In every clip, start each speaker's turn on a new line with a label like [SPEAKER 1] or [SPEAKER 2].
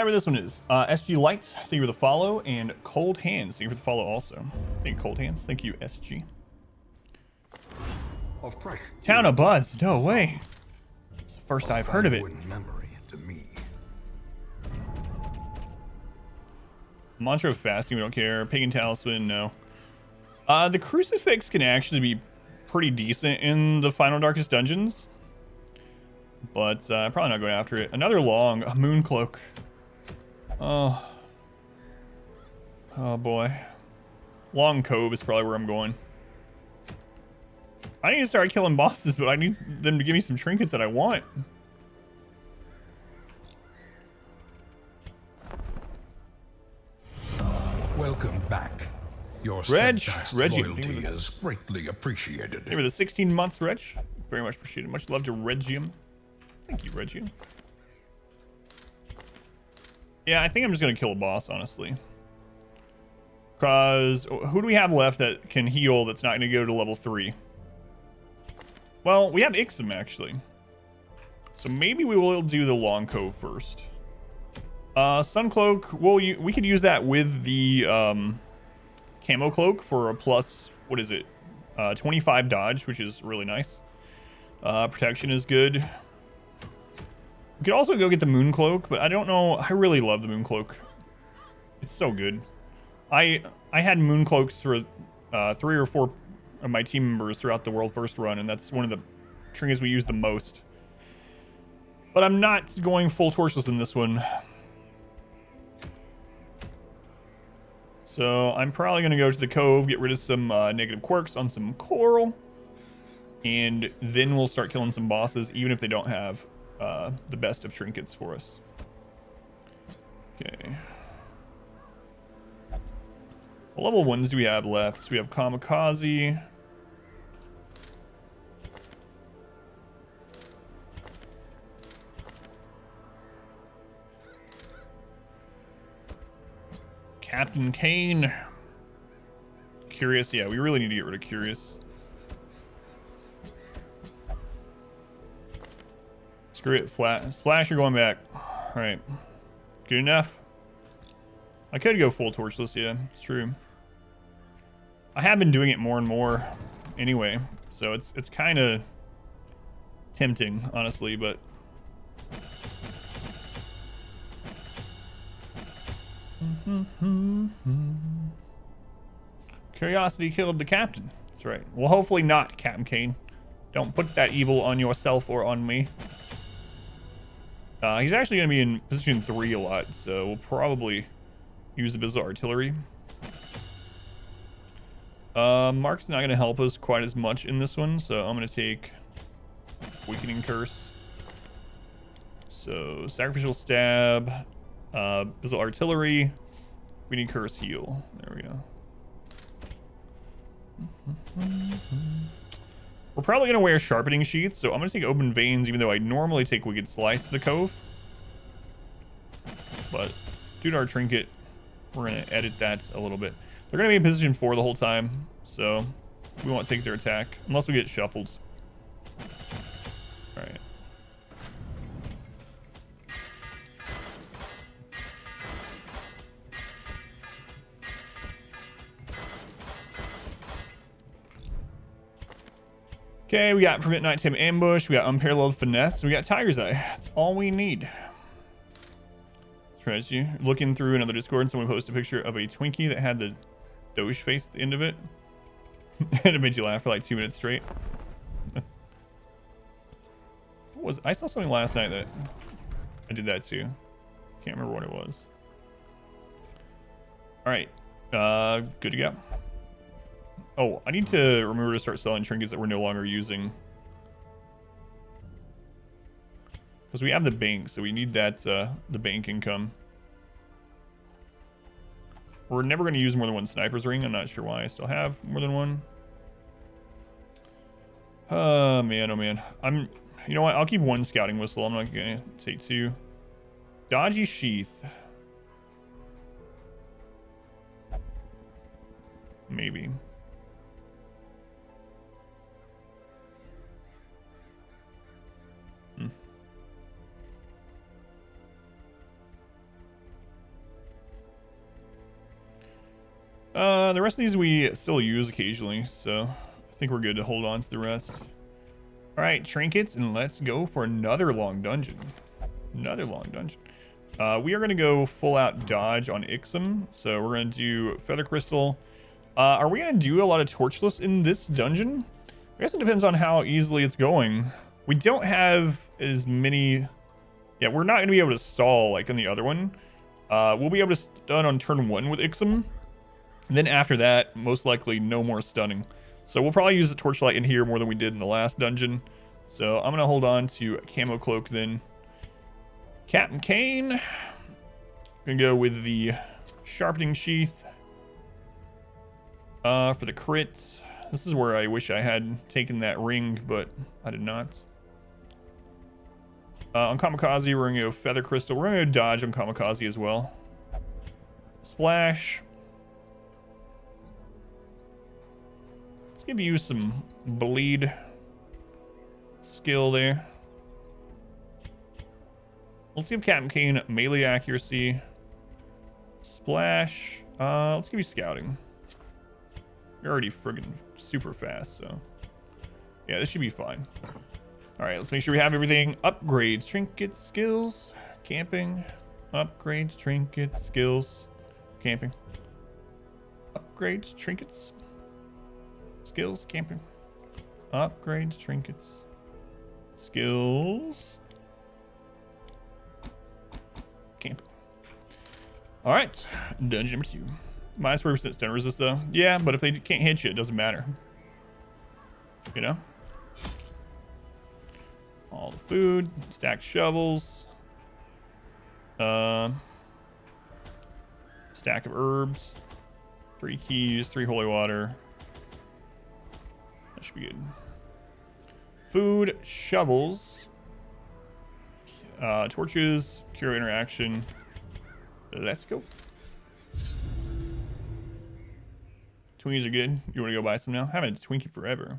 [SPEAKER 1] Whatever this one is. SG Light, thank you for the follow, and Cold Hands, thank you for the follow also. Thank you, Cold Hands. Thank you, SG. Town of Buzz, no way. It's the first I've heard of it.
[SPEAKER 2] Memory to me.
[SPEAKER 1] Mantra of Fasting, we don't care. Pagan Talisman, no. The Crucifix can actually be pretty decent in the Final Darkest Dungeons. But probably not going after it. Another long, a Moon Cloak. Oh boy. Long Cove is probably where I'm going. I need to start killing bosses, but I need them to give me some trinkets that I want.
[SPEAKER 2] Welcome back. Your
[SPEAKER 1] Reggie,
[SPEAKER 2] loyalty is greatly appreciated.
[SPEAKER 1] Thank you for the 16 months, Reg. Very much appreciated. Much love to Regium. Thank you, Regium. Yeah, I think I'm just going to kill a boss, honestly. Because who do we have left that can heal that's not going to go to level 3? Well, we have Ixom, actually. So maybe we will do the Long Cove first. Suncloak, well, we could use that with the Camo Cloak for a plus, what is it? 25 dodge, which is really nice. Protection is good. We could also go get the Moon Cloak, but I don't know. I really love the Moon Cloak. It's so good. I had Moon Cloaks for 3 or 4 of my team members throughout the World First run, and that's one of the trinkets we use the most. But I'm not going full torchless in this one. So I'm probably going to go to the Cove, get rid of some negative quirks on some coral, and then we'll start killing some bosses, even if they don't have the best of trinkets for us. Okay. What level 1s do we have left? So we have Kamikaze. Captain Kane. Curious. Yeah, we really need to get rid of Curious. Screw it. Flat. Splash, you're going back. Alright. Good enough. I could go full torchless, yeah. It's true. I have been doing it more and more anyway. So it's kind of tempting, honestly, but... Curiosity killed the captain. That's right. Well, hopefully not, Captain Kane. Don't put that evil on yourself or on me. He's actually going to be in position 3 a lot, so we'll probably use the Abyssal Artillery. Mark's not going to help us quite as much in this one, so I'm going to take Weakening Curse. So, Sacrificial Stab, Abyssal Artillery, Weakening Curse, Heal. There we go. We're probably going to wear Sharpening Sheaths, so I'm going to take Open Veins, even though I normally take Wicked Slice to the Cove. But due to our trinket, we're going to edit that a little bit. They're going to be in position 4 the whole time, so we won't take their attack, unless we get shuffled. Alright. Okay, we got Prevent Nighttime Ambush, we got Unparalleled Finesse, we got Tiger's Eye. That's all we need. Strategy. Looking through another Discord, and someone posted a picture of a Twinkie that had the Doge face at the end of it. And it made you laugh for like 2 minutes straight. I saw something last night that I did that too. Can't remember what it was. Alright. Good to go. Oh, I need to remember to start selling trinkets that we're no longer using. Because we have the bank, so we need that, the bank income. We're never going to use more than 1 sniper's ring. I'm not sure why I still have more than 1. Oh man. You know what? I'll keep 1 scouting whistle. I'm not going to take 2. Dodgy sheath. Maybe. The rest of these we still use occasionally, so I think we're good to hold on to the rest. All right, trinkets, and let's go for another long dungeon. Another long dungeon. We are going to go full out dodge on Ixom, so we're going to do Feather Crystal. Are we going to do a lot of Torchless in this dungeon? I guess it depends on how easily it's going. We don't have as many... Yeah, we're not going to be able to stall like in the other one. We'll be able to stun on turn 1 with Ixom. And then after that, most likely no more stunning. So we'll probably use the Torchlight in here more than we did in the last dungeon. So I'm going to hold on to Camo Cloak then. Captain Kane. Going to go with the Sharpening Sheath. For the crits. This is where I wish I had taken that ring, but I did not. On Kamikaze, we're going to go Feather Crystal. We're going to dodge on Kamikaze as well. Splash. Let's give you some bleed skill there. Let's give Captain Kane melee accuracy. Splash. Let's give you scouting. You're already friggin' super fast, so yeah, this should be fine. All right, let's make sure we have everything. Upgrades, trinkets, skills, camping. Upgrades, trinkets, skills, camping. Upgrades, trinkets, skills, camping. Upgrades, trinkets, skills, camping. All right, dungeon number 2. Minus 40% stun resist though. Yeah, but if they can't hit you, it doesn't matter. You know? All the food, stacked shovels. Stack of herbs. 3 keys, 3 holy water. That should be good. Food, shovels. Torches, cure interaction. Let's go. Twinkies are good. You want to go buy some now? I haven't had a Twinkie forever.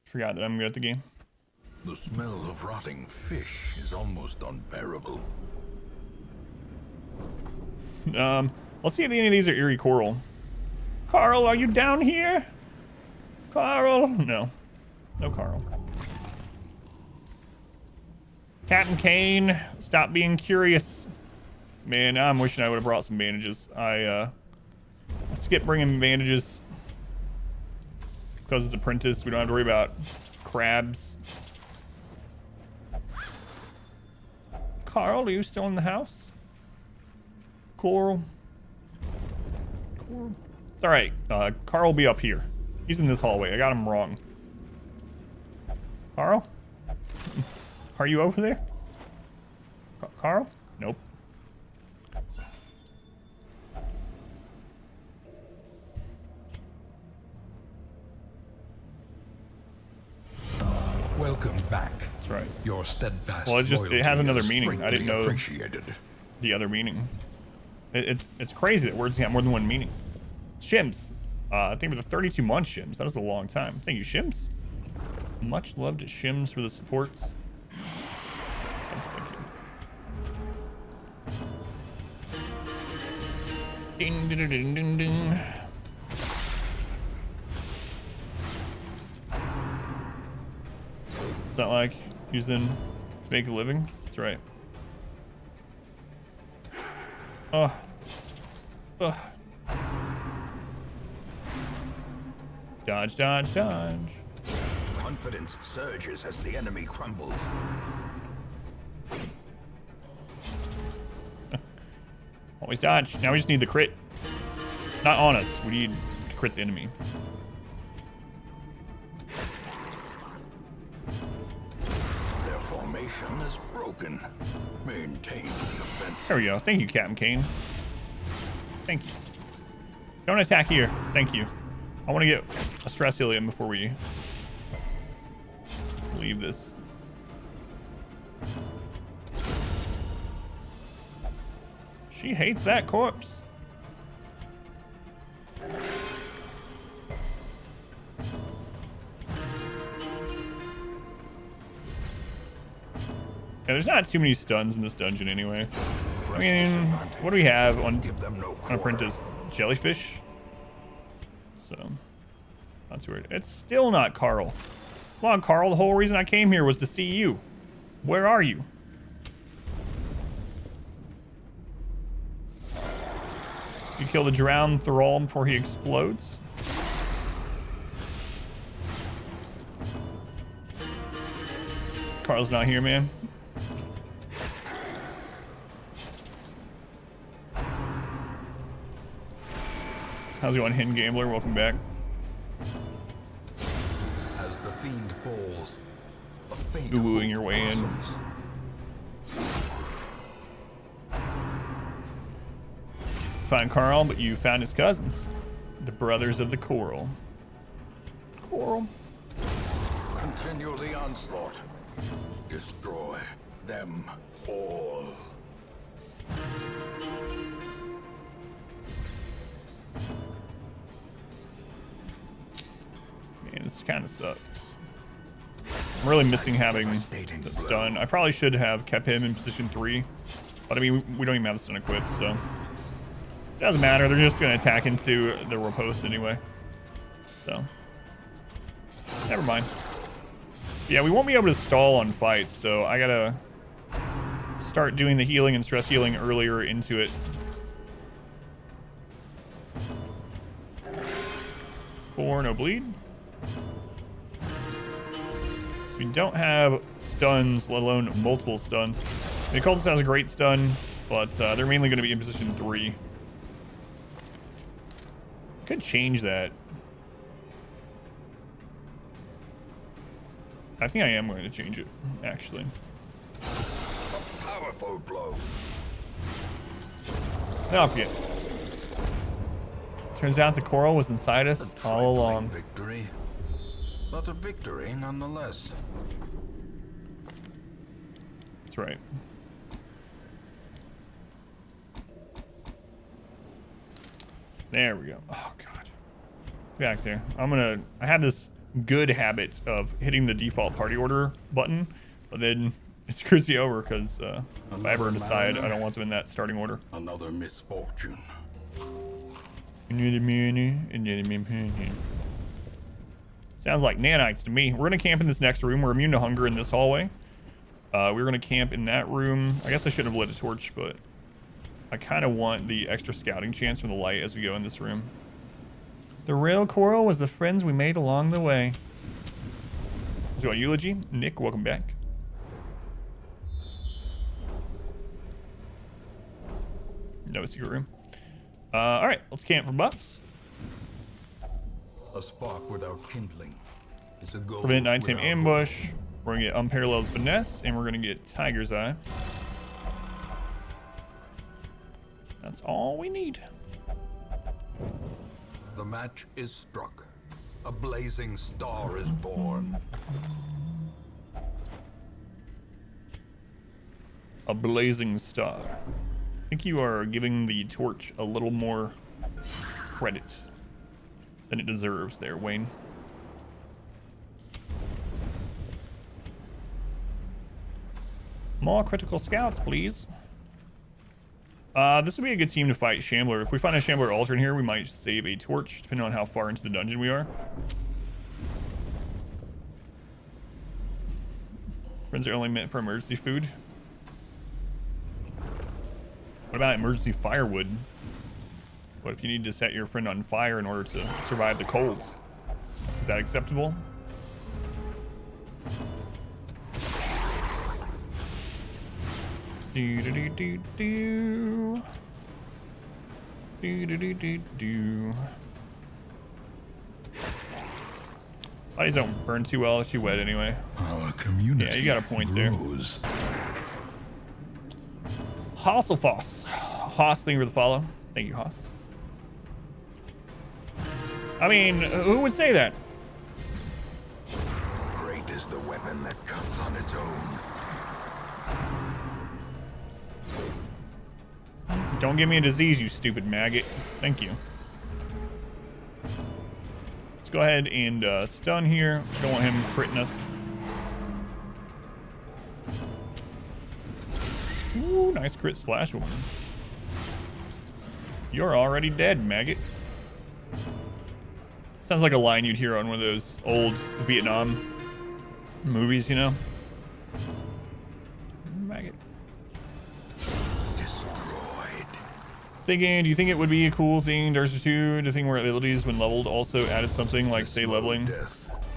[SPEAKER 1] Forgot that I'm good at the game.
[SPEAKER 2] The smell of rotting fish is almost unbearable.
[SPEAKER 1] Let's see if any of these are eerie coral. Carl, are you down here? Carl? No. No Carl. Captain Kane, stop being curious. Man, I'm wishing I would have brought some bandages. I skipped bringing bandages because it's Apprentice. We don't have to worry about crabs. Carl, are you still in the house? Coral. Coral. It's all right. Carl will be up here. He's in this hallway. I got him wrong. Carl? Are you over there? Carl? Nope.
[SPEAKER 2] Welcome back.
[SPEAKER 1] That's right.
[SPEAKER 2] Your steadfast
[SPEAKER 1] Well, it has another
[SPEAKER 2] is
[SPEAKER 1] meaning. I didn't know
[SPEAKER 2] appreciated.
[SPEAKER 1] the other meaning. It's crazy that words have more than one meaning. Shims. I think with the 32 months, Shims. That is a long time. Thank you, Shims. Much love to Shims for the support. Thank you. Ding, ding, ding, ding, ding. It's not like using to make a living. That's right. Oh. Ugh. Dodge, dodge, dodge.
[SPEAKER 2] Confidence surges as the enemy crumbles.
[SPEAKER 1] Always dodge. Now we just need the crit. Not on us. We need to crit the enemy.
[SPEAKER 2] Their formation is broken. Maintain the offense.
[SPEAKER 1] There we go. Thank you, Captain Kane. Thank you. Don't attack here. Thank you. I want to get a stress Hellion before we leave this. She hates that corpse. Yeah, there's not too many stuns in this dungeon anyway. I mean, what do we have on
[SPEAKER 2] Give them no quarter.
[SPEAKER 1] Apprentice? Jellyfish. So, that's weird. It's still not Carl. Come on, Carl. The whole reason I came here was to see you. Where are you? You kill the drowned thrall before he explodes. Carl's not here, man. How's it going, Hidden Gambler? Welcome back.
[SPEAKER 2] As the fiend falls, a faint
[SPEAKER 1] Ooh-wooing
[SPEAKER 2] hope
[SPEAKER 1] your way in.
[SPEAKER 2] blossoms.
[SPEAKER 1] Find Carl, but you found his cousins, the brothers of the coral. Coral.
[SPEAKER 2] Continue the onslaught. Destroy them all.
[SPEAKER 1] Man, this kind of sucks. I'm really missing having the stun. I probably should have kept him in position 3, but I mean, we don't even have the stun equipped, so it doesn't matter. They're just going to attack into the riposte anyway, so never mind. Yeah, we won't be able to stall on fights, so I gotta start doing the healing and stress healing earlier into it. 4, no bleed. So we don't have stuns, let alone multiple stuns. The cultist has a great stun, but they're mainly going to be in position 3. Could change that. I think I am going to change it, actually.
[SPEAKER 2] A powerful blow.
[SPEAKER 1] Now I forget. Turns out the coral was inside us all along.
[SPEAKER 2] Victory, but a victory nonetheless.
[SPEAKER 1] That's right. There we go. Oh god. Back there. I have this good habit of hitting the default party order button, but then it screws me over because if I ever decide I don't want them in that starting order.
[SPEAKER 2] Another misfortune.
[SPEAKER 1] Sounds like nanites to me. We're gonna camp in this next room. We're immune to hunger in this hallway. We're gonna camp in that room. I guess I should have lit a torch, but I kind of want the extra scouting chance from the light as we go in this room. The real coral was the friends we made along the way. So, eulogy. Nick, welcome back. No secret room. All right, let's camp for buffs.
[SPEAKER 2] A spark without kindling is a goal.
[SPEAKER 1] Prevent nighttime
[SPEAKER 2] without
[SPEAKER 1] ambush. We're gonna get unparalleled finesse, and we're gonna get Tiger's Eye. That's all we need.
[SPEAKER 2] The match is struck. A blazing star is born.
[SPEAKER 1] A blazing star. I think you are giving the torch a little more credit than it deserves there, Wayne. More critical scouts, please. This would be a good team to fight Shambler. If we find a Shambler altar in here, we might save a torch, depending on how far into the dungeon we are. Friends are only meant for emergency food. What about emergency firewood? What if you need to set your friend on fire in order to survive the colds? Is that acceptable? Do do do do do. Do do do do do. Bodies don't burn too well if too wet anyway.
[SPEAKER 2] Our community.
[SPEAKER 1] Yeah, you got a point
[SPEAKER 2] grows.
[SPEAKER 1] there. Hasselfoss. Haas, thank you for the follow. Thank you, Haas. I mean, who would say that?
[SPEAKER 2] Great is the weapon that cuts on its own.
[SPEAKER 1] Don't give me a disease, you stupid maggot. Thank you. Let's go ahead and stun here. Don't want him critting us. Ooh, nice crit splash woman. You're already dead, maggot. Sounds like a line you'd hear on one of those old Vietnam movies, you know? Maggot.
[SPEAKER 2] Destroyed.
[SPEAKER 1] Thinking, do you think it would be a cool thing, Darcy 2, to think where abilities when leveled also added something like, say, leveling?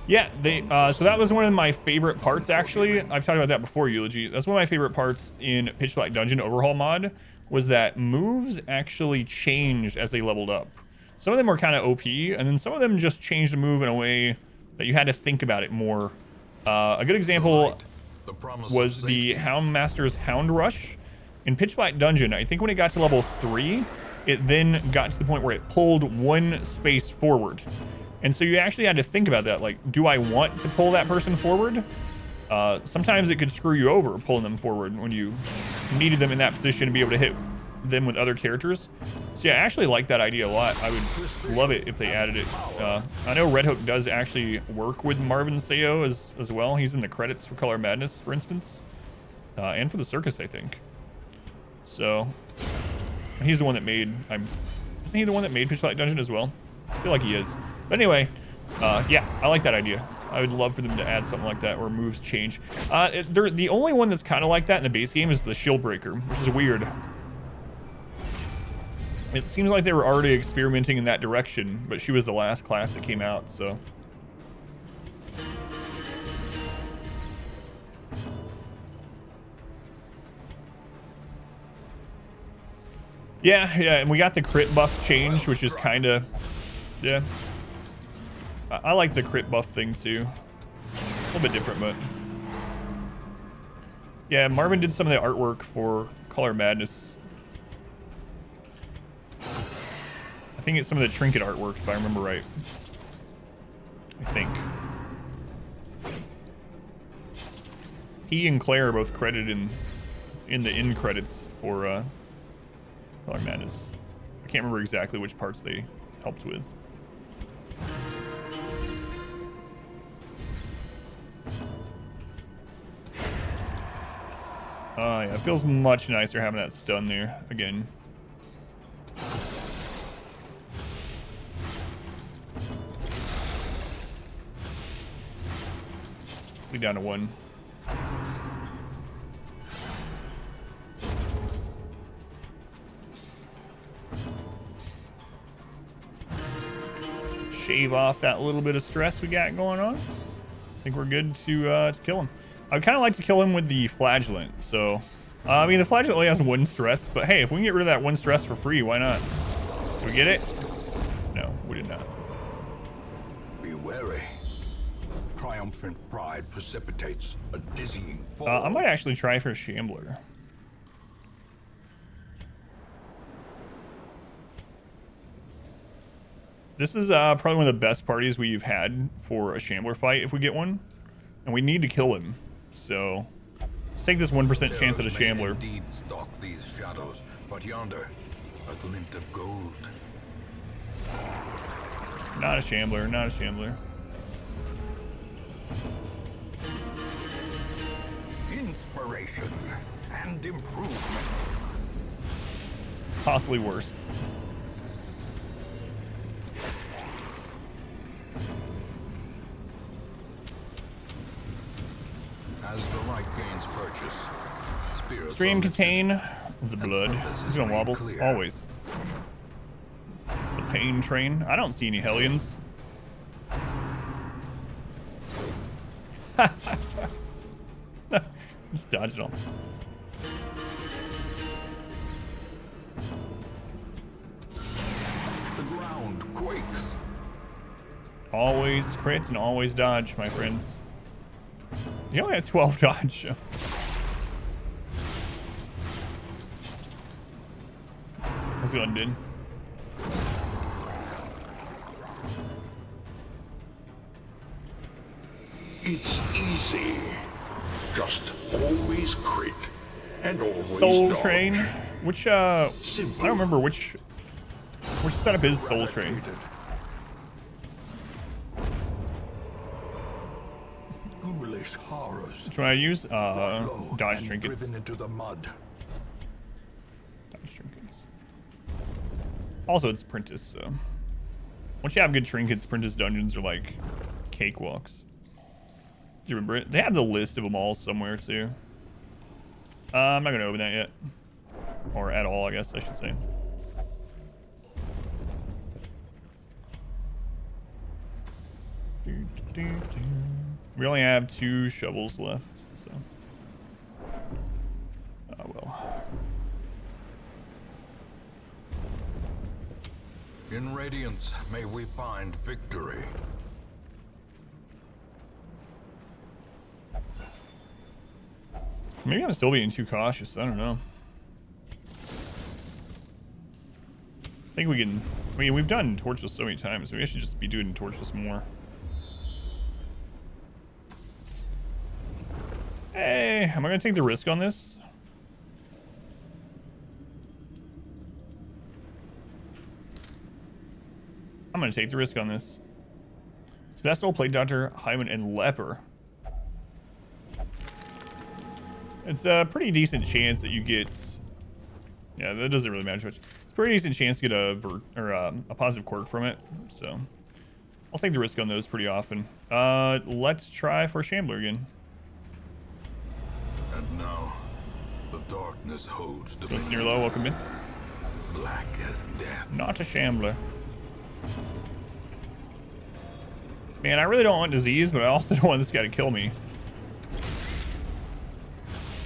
[SPEAKER 1] Yeah, they so that was one of my favorite parts, actually. I've talked about that before, Eulogy. That's one of my favorite parts in Pitch Black Dungeon Overhaul mod, was that moves actually changed as they leveled up. Some of them were kind of OP, and then some of them just changed the move in a way that you had to think about it more. A good example was the Houndmaster's Hound Rush. In Pitch Black Dungeon, I think when it got to level 3, it then got to the point where it pulled one space forward. And so you actually had to think about that. Like, do I want to pull that person forward? Sometimes it could screw you over pulling them forward when you needed them in that position to be able to hit them with other characters. So yeah, I actually like that idea a lot. I would love it if they added it. I know Redhook does actually work with Marvin Sayo as well. He's in the credits for Color Madness, for instance. And for the Circus, I think. So, and he's the one that made, isn't he the one that made Pitch Black Dungeon as well? I feel like he is. But anyway, yeah, I like that idea. I would love for them to add something like that where moves change. The only one that's kind of like that in the base game is the Shield Breaker, which is weird. It seems like they were already experimenting in that direction, but she was the last class that came out, so. Yeah, and we got the crit buff change, which is kind of, yeah. I like the crit buff thing too. A little bit different, but. Yeah, Marvin did some of the artwork for Color Madness. I think it's some of the trinket artwork, if I remember right. I think. He and Claire are both credited in the end credits for Color Madness. I can't remember exactly which parts they helped with. Oh yeah, it feels much nicer having that stun there again. Be down to 1. Shave off that little bit of stress we got going on. I think we're good to kill him. I would kind of like to kill him with the flagellant. So, I mean, the flagellant only has 1 stress, but hey, if we can get rid of that 1 stress for free, why not? Did we get it? No, we did not.
[SPEAKER 2] Be wary. Triumphant pride precipitates a dizzying fall.
[SPEAKER 1] I might actually try for a Shambler. This is probably one of the best parties we've had for a Shambler fight if we get one. And we need to kill him. So let's take this 1% chance at a Shambler.
[SPEAKER 2] Indeed stalk these shadows, but yonder, a glint of gold.
[SPEAKER 1] Not a Shambler, not a Shambler.
[SPEAKER 2] Inspiration and improvement.
[SPEAKER 1] Possibly worse.
[SPEAKER 2] As the light gains purchase, spirits
[SPEAKER 1] Stream contain the blood. He's gonna wobble always. It's the pain train. I don't see any Hellions. Just dodged them.
[SPEAKER 2] The ground quakes.
[SPEAKER 1] Always crit and always dodge, my friends. He only has 12 dodge. Let's go undid.
[SPEAKER 2] It's easy. Just always crit and always
[SPEAKER 1] Soul
[SPEAKER 2] dodge.
[SPEAKER 1] Train. Which I don't remember which setup is Soul Train.
[SPEAKER 2] Ghoulish horrors.
[SPEAKER 1] Which one I use? Dodge trinkets.
[SPEAKER 2] Driven into the mud.
[SPEAKER 1] These trinkets. Also, it's Apprentice, so once you have good trinkets, Apprentice dungeons are like cakewalks. Do you remember it? They have the list of them all somewhere too. I'm not gonna open that yet, or at all, I guess I should say. We only have 2 shovels left, so. Oh well.
[SPEAKER 2] In Radiance, may we find victory.
[SPEAKER 1] Maybe I'm still being too cautious. I don't know. I think we can. I mean, we've done torchless so many times. Maybe I should just be doing torchless more. Hey, am I gonna take the risk on this? I'm gonna take the risk on this. It's Vestal, Plague Doctor, Hyman, and Leper. It's a pretty decent chance that you get. Yeah, that doesn't really matter much. It's a pretty decent chance to get a positive quirk from it. So I'll take the risk on those pretty often. Let's try for Shambler again.
[SPEAKER 2] And now, the darkness holds the
[SPEAKER 1] That's near low. Welcome in.
[SPEAKER 2] black as death.
[SPEAKER 1] Not a Shambler. Man, I really don't want disease, but I also don't want this guy to kill me.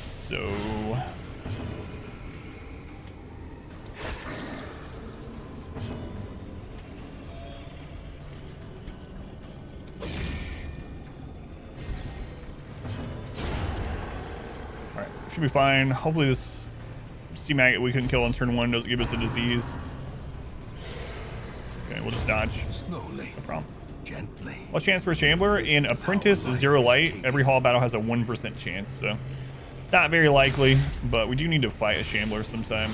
[SPEAKER 1] So... Alright, should be fine. Hopefully this sea maggot we couldn't kill on turn 1 doesn't give us the disease. Okay, we'll just dodge.
[SPEAKER 2] Slowly.
[SPEAKER 1] No problem.
[SPEAKER 2] Gently.
[SPEAKER 1] Well, chance for Shambler in Apprentice 0 light. Every hall battle has a 1% chance, so it's not very likely, but we do need to fight a Shambler sometime.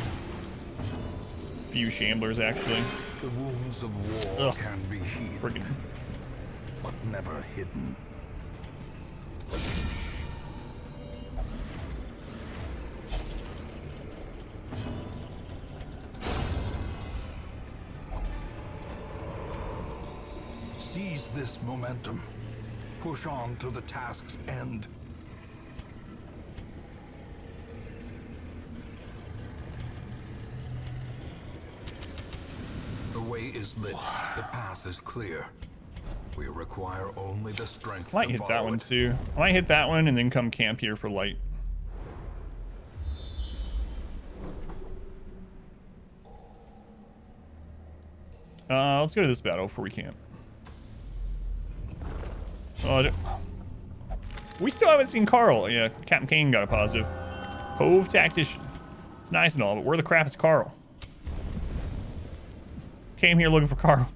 [SPEAKER 1] Few Shamblers, actually.
[SPEAKER 2] The wounds of war
[SPEAKER 1] Ugh.
[SPEAKER 2] can be healed,
[SPEAKER 1] Friggin'
[SPEAKER 2] but never hidden. Seize this momentum. Push on to the task's end. The way is lit. The path is clear. We require only the strength
[SPEAKER 1] I might
[SPEAKER 2] to
[SPEAKER 1] hit that
[SPEAKER 2] follow
[SPEAKER 1] one
[SPEAKER 2] it.
[SPEAKER 1] too. I might hit that one and then come camp here for light. Let's go to this battle before we camp. We still haven't seen Carl. Yeah, Captain Kane got a positive. Cove Tactician. It's nice and all, but where the crap is Carl? Came here looking for Carl.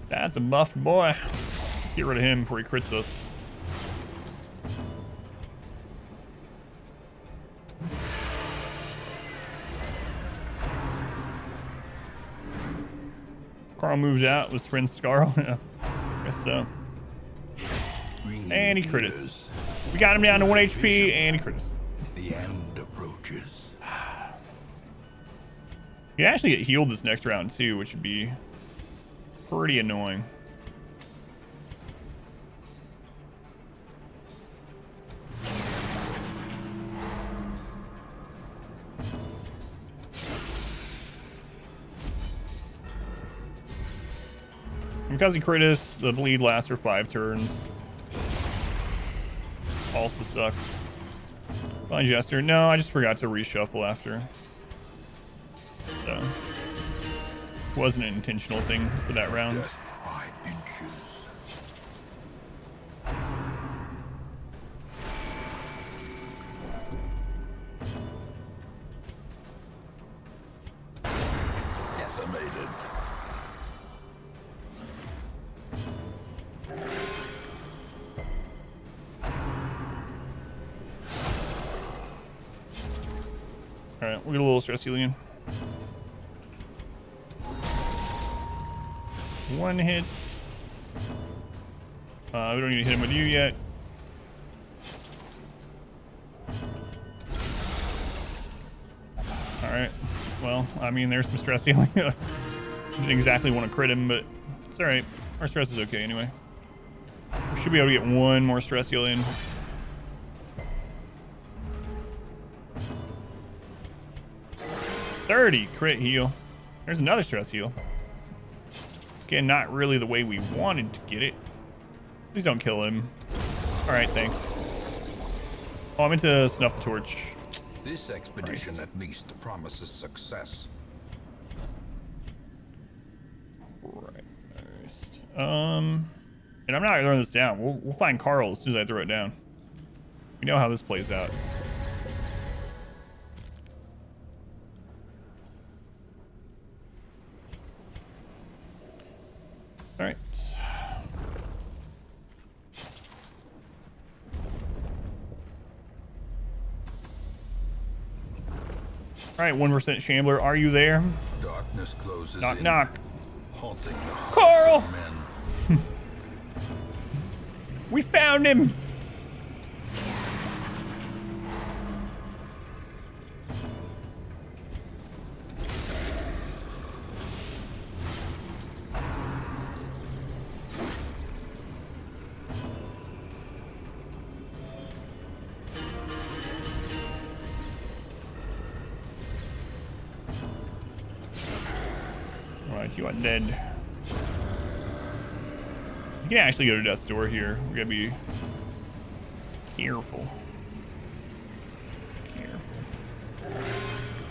[SPEAKER 1] That's a buffed boy. Let's get rid of him before he crits us. Carl moves out. Let's friend Scarl. Yeah, guess so. And he crit us. We got him down to 1 HP and he crit us.
[SPEAKER 2] The end approaches.
[SPEAKER 1] You can actually get healed this next round too, which would be pretty annoying. Because he crit us, the bleed lasts for 5 turns. Also sucks. Fine Jester. No, I just forgot to reshuffle after. So, wasn't an intentional thing for that round.
[SPEAKER 2] Death by inches. Decimated.
[SPEAKER 1] Alright, we'll get a little stress healing. 1 hit. We don't need to hit him with you yet. Alright. Well, I mean, there's some stress healing. Didn't exactly want to crit him, but it's alright. Our stress is okay anyway. We should be able to get one more stress heal in. $30 crit heal. There's another stress heal. Again, not really the way we wanted to get it. Please don't kill him. Alright, thanks. Oh, I meant to snuff the torch.
[SPEAKER 2] This expedition at least promises success.
[SPEAKER 1] Right. And I'm not throwing this down. We'll find Carl as soon as I throw it down. We know how this plays out. All right. All right, 1% Shambler, are you there?
[SPEAKER 2] Darkness closes
[SPEAKER 1] Knock,
[SPEAKER 2] in,
[SPEAKER 1] knock.
[SPEAKER 2] haunting the
[SPEAKER 1] Carl!
[SPEAKER 2] hearts of men.
[SPEAKER 1] We found him! Alright, you undead. You can actually go to death's door here. We gotta be careful.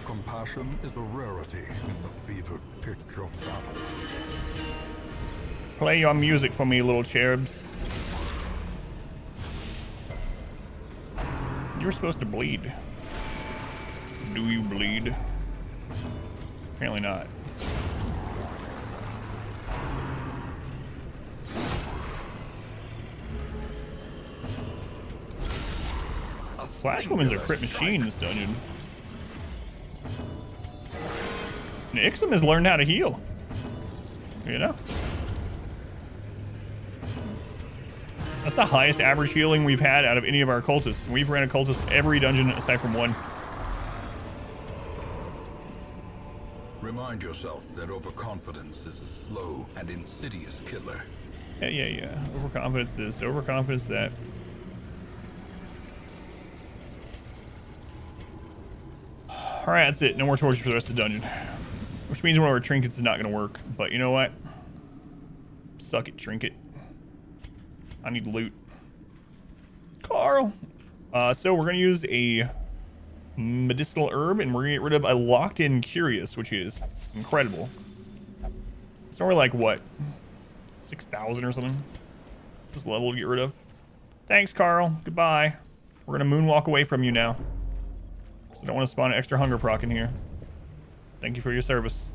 [SPEAKER 2] Compassion is a rarity in the fevered pitch of battle.
[SPEAKER 1] Play your music for me, little cherubs. You were supposed to bleed. Do you bleed? Apparently not. Flash Woman's a crit machine in this dungeon. And Ixum has learned how to heal. You know? That's the highest average healing we've had out of any of our cultists. We've ran a cultist every dungeon aside from one.
[SPEAKER 2] Remind yourself that overconfidence is a slow and insidious killer.
[SPEAKER 1] Yeah. Overconfidence this, overconfidence that. Alright, that's it. No more torches for the rest of the dungeon. Which means one of our trinkets is not going to work. But you know what? Suck it, trinket. I need loot. Carl! So we're going to use a medicinal herb, and we're going to get rid of a locked-in Curious, which is incredible. It's normally like, what? 6,000 or something? This level to get rid of. Thanks, Carl. Goodbye. We're going to moonwalk away from you now. I don't want to spawn an extra hunger proc in here. Thank you for your service.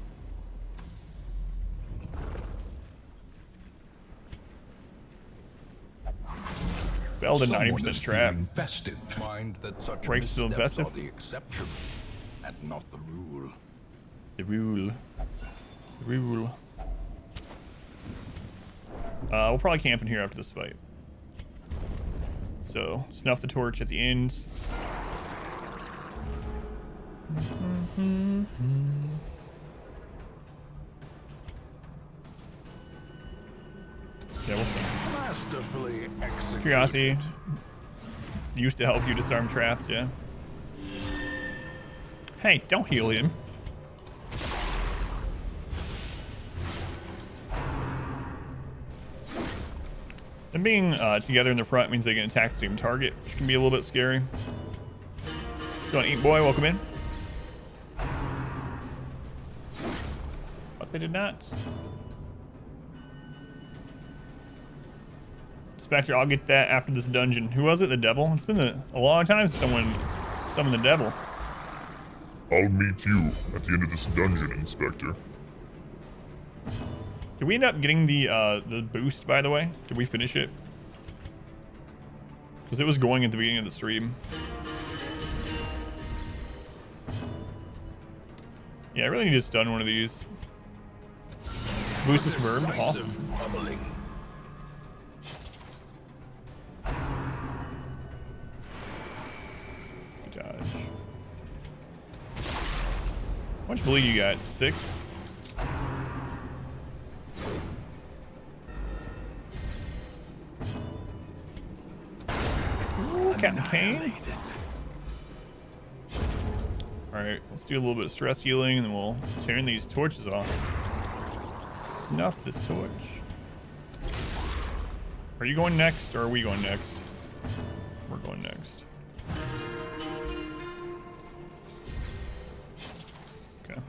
[SPEAKER 1] Fell to 90% trap.
[SPEAKER 2] Festive. Mind that such
[SPEAKER 1] Breaks still
[SPEAKER 2] missteps
[SPEAKER 1] infestive.
[SPEAKER 2] are the exception and not the rule.
[SPEAKER 1] The rule. The rule. We'll probably camp in here after this fight. So, snuff the torch at the end. Yeah, we'll see.
[SPEAKER 2] Masterfully executed.
[SPEAKER 1] Curiosity used to help you disarm traps, yeah. Hey, don't heal him. Them being together in the front means they can attack the same target, which can be a little bit scary. So, Eat Boy, welcome in. But they did not. Spectre, I'll get that after this dungeon. Who was it? The devil? It's been a long time since someone summoned the devil.
[SPEAKER 3] I'll meet you at the end of this dungeon, Inspector.
[SPEAKER 1] Did we end up getting the boost, by the way? Did we finish it? Because it was going at the beginning of the stream. Yeah, I really need to stun one of these. Boost is confirmed. Awesome. Dodge. How much bleed you got? 6? Ooh, Captain Kane. Alright, let's do a little bit of stress healing and then we'll turn these torches off. Snuff this torch. Are you going next or are we going next? We're going next. Okay.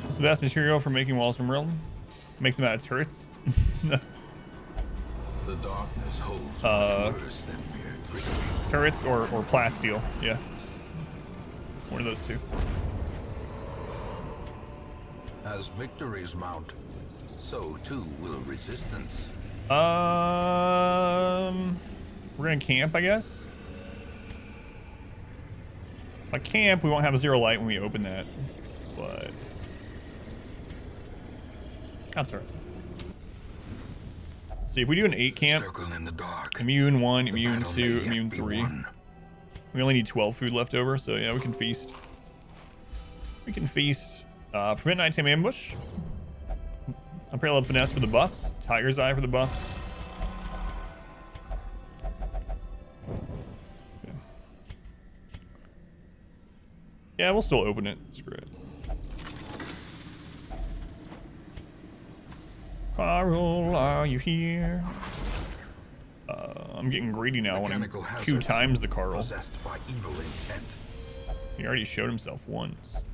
[SPEAKER 1] What's the best material for making walls from realm? Make them out of turrets?
[SPEAKER 2] The darkness holds much worse than mere trickery.
[SPEAKER 1] Turrets or plasteel, yeah. One of those two.
[SPEAKER 2] As victories mount, so too will resistance.
[SPEAKER 1] We're gonna camp, I guess. If I camp, we won't have a 0 light when we open that, but that's alright. See, if we do an 8 camp,
[SPEAKER 2] Circle in the dark.
[SPEAKER 1] immune 1,
[SPEAKER 2] The
[SPEAKER 1] immune
[SPEAKER 2] battle
[SPEAKER 1] 2,
[SPEAKER 2] may yet
[SPEAKER 1] immune
[SPEAKER 2] be
[SPEAKER 1] 3.
[SPEAKER 2] won.
[SPEAKER 1] We only need 12 food left over, so yeah, we can feast. We can feast. Prevent nighttime ambush. Unparalleled finesse for the buffs. Tiger's Eye for the buffs. Okay. Yeah, we'll still open it. Screw it. Carl, are you here? I'm getting greedy now. I want
[SPEAKER 2] Mechanical
[SPEAKER 1] 2
[SPEAKER 2] hazards
[SPEAKER 1] times the Carl.
[SPEAKER 2] possessed by evil intent.
[SPEAKER 1] He already showed himself once.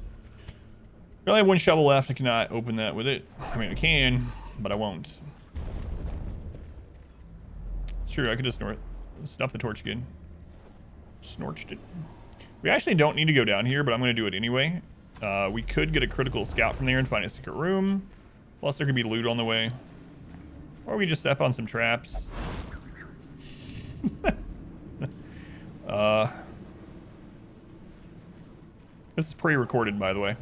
[SPEAKER 1] We only have 1 shovel left. I cannot open that with it. I mean, I can, but I won't. It's true. I could just snuff the torch again. Snorched it. We actually don't need to go down here, but I'm going to do it anyway. We could get a critical scout from there and find a secret room. Plus, there could be loot on the way. Or we just step on some traps. This is pre-recorded, by the way.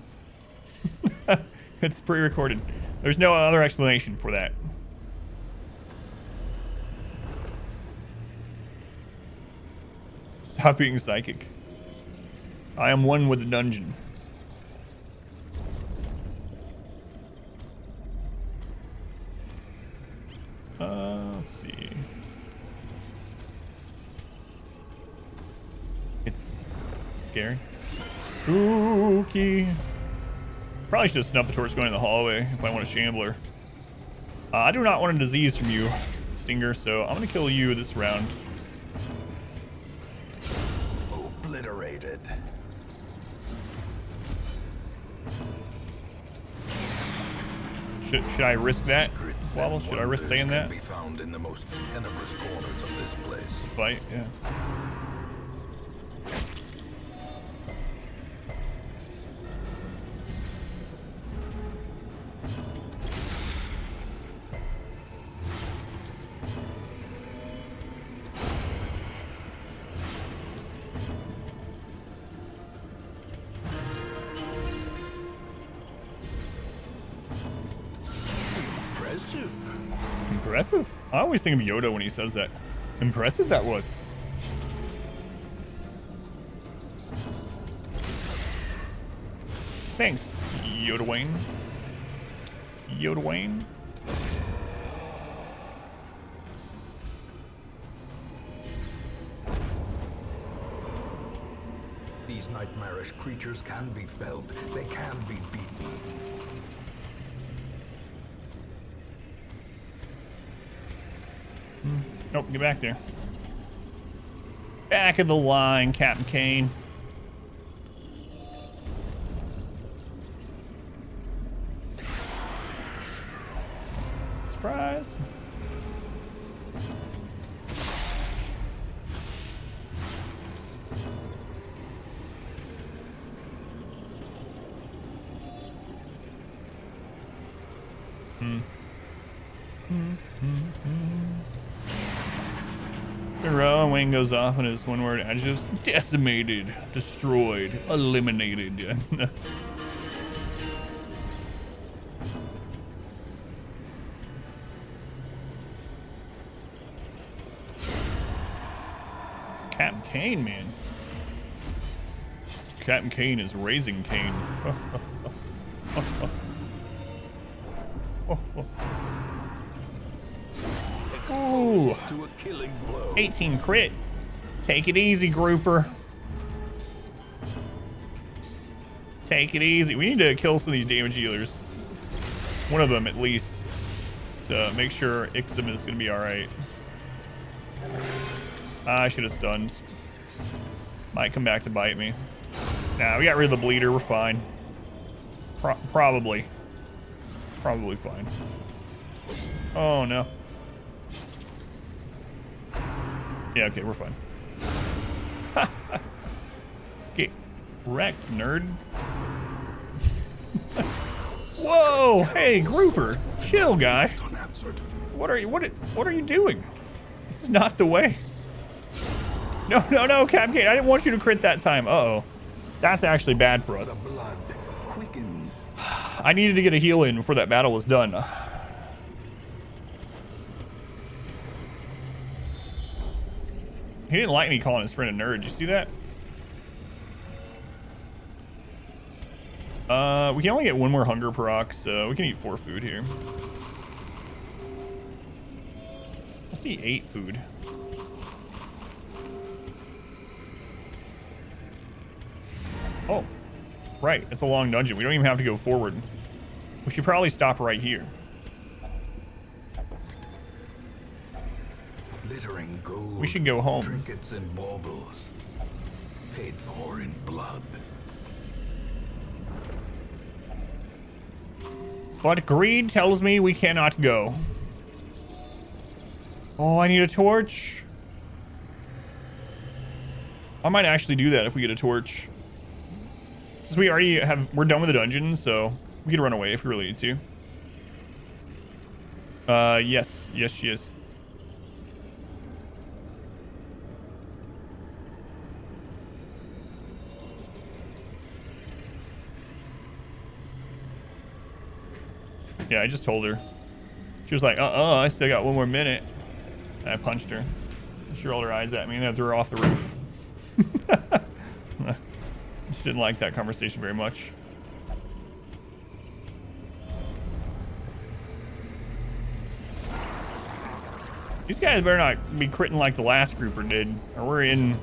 [SPEAKER 1] It's pre-recorded. There's no other explanation for that. Stop being psychic. I am one with the dungeon. Let's see. It's scary. Spooky. Probably should have snuffed the torch going in the hallway if I want a shambler. I do not want a disease from you, Stinger, so I'm going to kill you this round.
[SPEAKER 2] Obliterated.
[SPEAKER 1] Should I risk that?
[SPEAKER 2] Secrets
[SPEAKER 1] Wobble,
[SPEAKER 2] and
[SPEAKER 1] should I risk saying
[SPEAKER 2] wonders
[SPEAKER 1] that?
[SPEAKER 2] can be found in the most tenebrous corners of this place.
[SPEAKER 1] Fight, yeah. Impressive? I always think of Yoda when he says that. Impressive that was. Thanks, Yoda Wayne. Yoda Wayne.
[SPEAKER 2] These nightmarish creatures can be felled. They can be beaten.
[SPEAKER 1] Nope, get back there. Back of the line, Captain Kane. Surprise. The Rowan wing goes off and his one word adjectives: decimated, destroyed, eliminated. Kane, man. Captain Kane is raising Kane. Ooh.
[SPEAKER 2] To a killing blow.
[SPEAKER 1] 18 crit. Take it easy, grouper. Take it easy. We need to kill some of these damage dealers. One of them, at least. To make sure Ixom is going to be alright. I should have stunned. Might come back to bite me. Nah, we got rid of the bleeder. We're fine. Probably. Probably fine. Oh, no. Yeah, okay, we're fine. Get wrecked, nerd. Whoa! Hey, grouper. Chill, guy. What are you doing? This is not the way. No, Captain Kane. I didn't want you to crit that time. Uh-oh. That's actually bad for us.
[SPEAKER 2] The blood quickens.
[SPEAKER 1] I needed to get a heal in before that battle was done. He didn't like me calling his friend a nerd. Did you see that? We can only get one more hunger proc, so we can eat 4 food here. Let's eat 8 food. Oh, right. It's a long dungeon. We don't even have to go forward. We should probably stop right here.
[SPEAKER 2] Glittering gold.
[SPEAKER 1] We should go home.
[SPEAKER 2] Trinkets and baubles. Paid for in blood.
[SPEAKER 1] But greed tells me we cannot go. Oh, I need a torch. I might actually do that if we get a torch. Since we already we're done with the dungeon, so we could run away if we really need to. Yes, she is. Yeah, I just told her. She was like, I still got 1 more minute. And I punched her. She rolled her eyes at me and I threw her off the roof. She didn't like that conversation very much. These guys better not be critting like the last grouper did, or we're in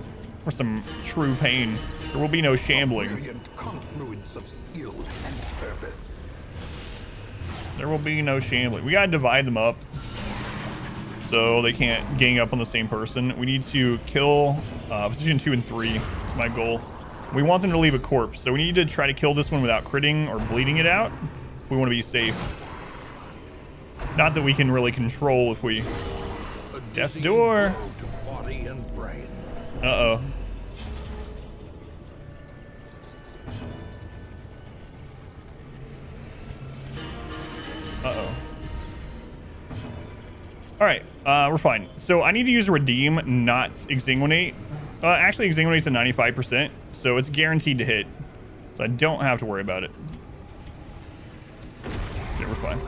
[SPEAKER 1] for some true pain. There will be no shambling.
[SPEAKER 2] Brilliant confluence of skill and purpose.
[SPEAKER 1] There will be no shambling. We gotta divide them up so they can't gang up on the same person. We need to kill position 2 and 3. That's my goal. We want them to leave a corpse, so we need to try to kill this one without critting or bleeding it out if we want to be safe. Not that we can really control if we... Death's door. Uh-oh. Uh-oh. Alright, we're fine. So I need to use a redeem, not exsanguinate. Actually, exsanguinate's at 95%, so it's guaranteed to hit. So I don't have to worry about it. Yeah, we're fine.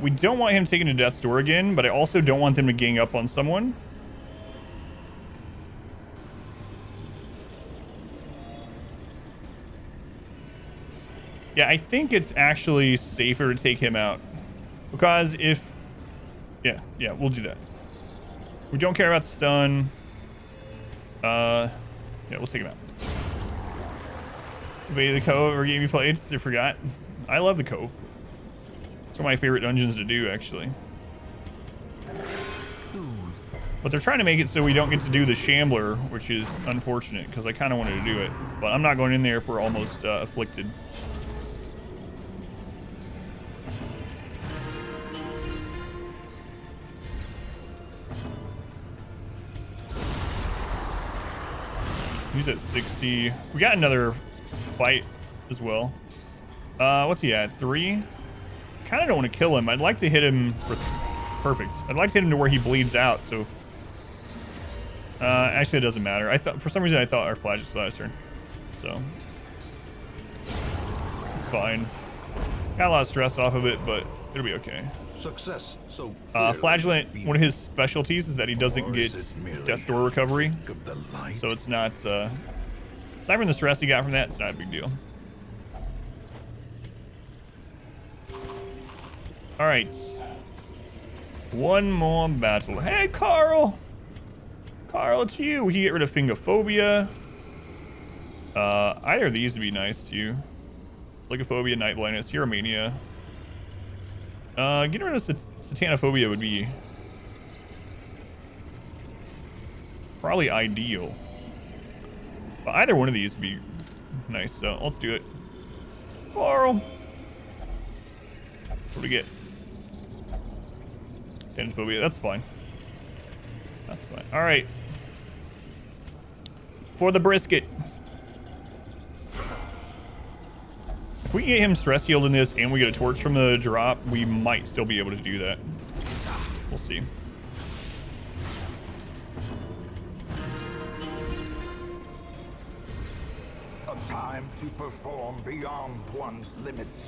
[SPEAKER 1] We don't want him taken to death's door again, but I also don't want them to gang up on someone. Yeah, I think it's actually safer to take him out. Because if... Yeah, we'll do that. We don't care about the stun. Yeah, we'll take him out. Invade the Cove or game you played? I forgot. I love the Cove. It's one of my favorite dungeons to do, actually. But they're trying to make it so we don't get to do the Shambler, which is unfortunate, because I kind of wanted to do it. But I'm not going in there if we're almost afflicted. He's at 60. We got another fight as well. What's he at? 3? Kind of don't want to kill him. I'd like to hit him for perfect. I'd like to hit him to where he bleeds out. So actually, it doesn't matter. I thought for some reason I thought our flash is last turn, so it's fine. Got a lot of stress off of it, but it'll be okay.
[SPEAKER 2] Success. So
[SPEAKER 1] Flagellant, one of his specialties is that he doesn't
[SPEAKER 2] Or
[SPEAKER 1] get
[SPEAKER 2] is it merely
[SPEAKER 1] Death's Door recovery.
[SPEAKER 2] a trick of the light?
[SPEAKER 1] So it's not, aside from the stress he got from that, it's not a big deal. All right. One more battle. Hey, Carl! Carl, it's you. We can get rid of Fingophobia. Either of these would be nice too. Lycophobia, Night Blindness, Hero Mania. Getting rid of Satanophobia would be probably ideal. But either one of these would be nice, so let's do it. Carl! What do we get? Phobia, that's fine. That's fine. Alright. For the brisket. If we can get him stress healed in this and we get a torch from the drop, we might still be able to do that. We'll see.
[SPEAKER 2] A time to perform beyond one's limits.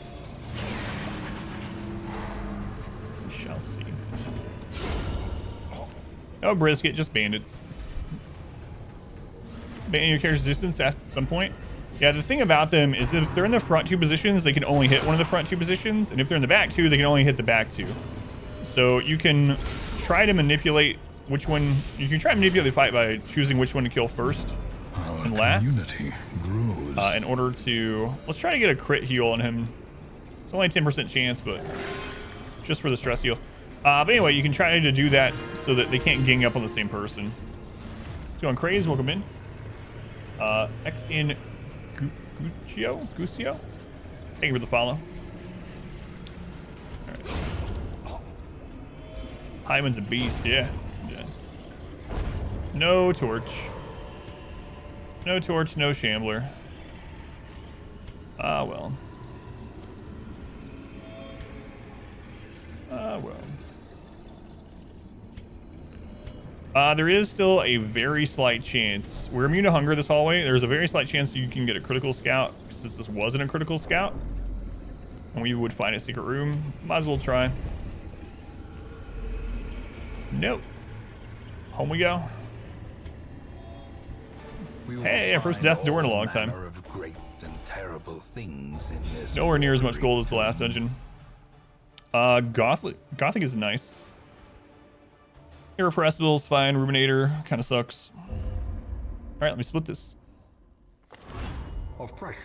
[SPEAKER 1] We shall see. No brisket, just bandits. Ban your character's distance at some point. Yeah, the thing about them is if they're in the front two positions, they can only hit one of the front two positions. And if they're in the back two, they can only hit the back two. So you can try to manipulate which one. You can try to manipulate the fight by choosing which one to kill first and last.
[SPEAKER 2] Grows.
[SPEAKER 1] In order to... Let's try to get a crit heal on him. It's only a 10% chance, but just for the stress heal. But anyway, you can try to do that so that they can't gang up on the same person. Let's go on Craze. Welcome in. X in Guccio? Thank you for the follow. Alright. Hyman's a beast, yeah. No torch. No torch, no shambler. Ah, well. Ah, well. There is still a very slight chance. We're immune to hunger this hallway. There's a very slight chance you can get a critical scout since this wasn't a critical scout. And we would find a secret room. Might as well try. Nope. Home we go. Hey, our first Death's Door in a long time.
[SPEAKER 2] Of great and terrible things in this
[SPEAKER 1] Nowhere near as much gold as the last dungeon. Gothic is nice. Irrepressible is fine. Ruminator kind of sucks. All right, let me split this.
[SPEAKER 2] A fresh